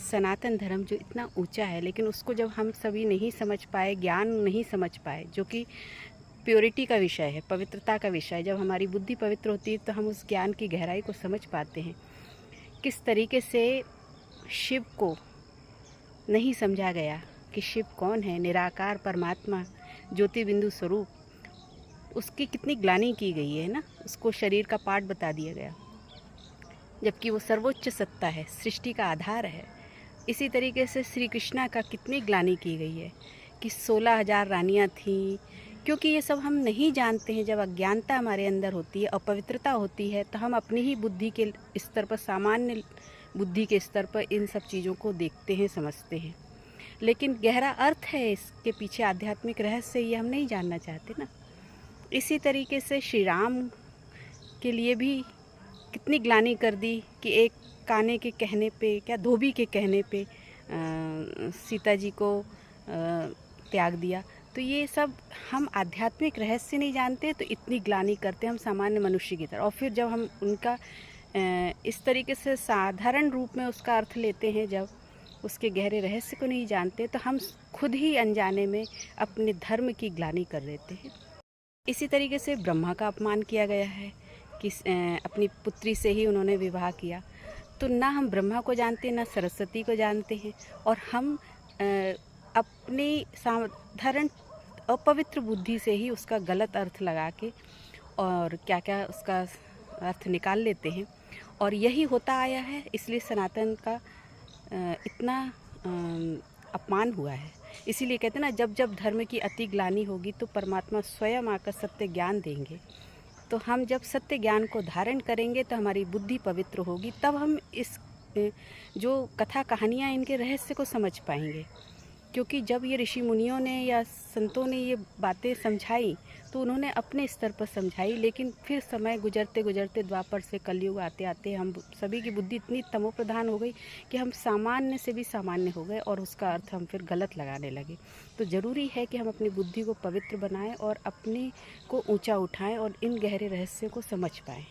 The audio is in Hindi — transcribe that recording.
सनातन धर्म जो इतना ऊंचा है, लेकिन उसको जब हम सभी नहीं समझ पाए, ज्ञान नहीं समझ पाए, जो कि प्योरिटी का विषय है, पवित्रता का विषय है, जब हमारी बुद्धि पवित्र होती है तो हम उस ज्ञान की गहराई को समझ पाते हैं। किस तरीके से शिव को नहीं समझा गया कि शिव कौन है, निराकार परमात्मा, ज्योति बिंदु स्वरूप, उसकी कितनी ग्लानि की गई है ना, उसको शरीर का पार्ट बता दिया गया, जबकि वो सर्वोच्च सत्ता है, सृष्टि का आधार है। इसी तरीके से श्री कृष्णा का कितनी ग्लानि की गई है कि 16,000 रानियाँ थीं, क्योंकि ये सब हम नहीं जानते हैं। जब अज्ञानता हमारे अंदर होती है, अपवित्रता होती है, तो हम अपनी ही बुद्धि के स्तर पर, सामान्य बुद्धि के स्तर पर इन सब चीज़ों को देखते हैं, समझते हैं, लेकिन गहरा अर्थ है इसके पीछे, आध्यात्मिक रहस्य, ये हम नहीं जानना चाहते ना। इसी तरीके से श्री राम के लिए भी कितनी ग्लानि कर दी कि एक कान्हे के कहने पे, क्या धोबी के कहने पे सीता जी को त्याग दिया। तो ये सब हम आध्यात्मिक रहस्य नहीं जानते तो इतनी ग्लानि करते हम सामान्य मनुष्य की तरह, और फिर जब हम उनका इस तरीके से साधारण रूप में उसका अर्थ लेते हैं, जब उसके गहरे रहस्य को नहीं जानते, तो हम खुद ही अनजाने में अपने धर्म की ग्लानि कर देते हैं। इसी तरीके से ब्रह्मा का अपमान किया गया है कि अपनी पुत्री से ही उन्होंने विवाह किया। तो ना हम ब्रह्मा को जानते, ना सरस्वती को जानते हैं, और हम अपनी साधारण अपवित्र बुद्धि से ही उसका गलत अर्थ लगा के और क्या क्या उसका अर्थ निकाल लेते हैं, और यही होता आया है। इसलिए सनातन का इतना अपमान हुआ है। इसीलिए कहते हैं ना, जब जब धर्म की अति ग्लानि होगी तो परमात्मा स्वयं आकर सत्य ज्ञान देंगे। तो हम जब सत्य ज्ञान को धारण करेंगे तो हमारी बुद्धि पवित्र होगी, तब हम इस जो कथा कहानियाँ, इनके रहस्य को समझ पाएंगे। क्योंकि जब ये ऋषि मुनियों ने या संतों ने ये बातें समझाई तो उन्होंने अपने स्तर पर समझाई, लेकिन फिर समय गुजरते गुजरते, द्वापर से कलयुग आते आते, हम सभी की बुद्धि इतनी तमोप्रधान हो गई कि हम सामान्य से भी सामान्य हो गए और उसका अर्थ हम फिर गलत लगाने लगे। तो ज़रूरी है कि हम अपनी बुद्धि को पवित्र बनाएं और अपने को ऊंचा उठाएं और इन गहरे रहस्यों को समझ पाएं।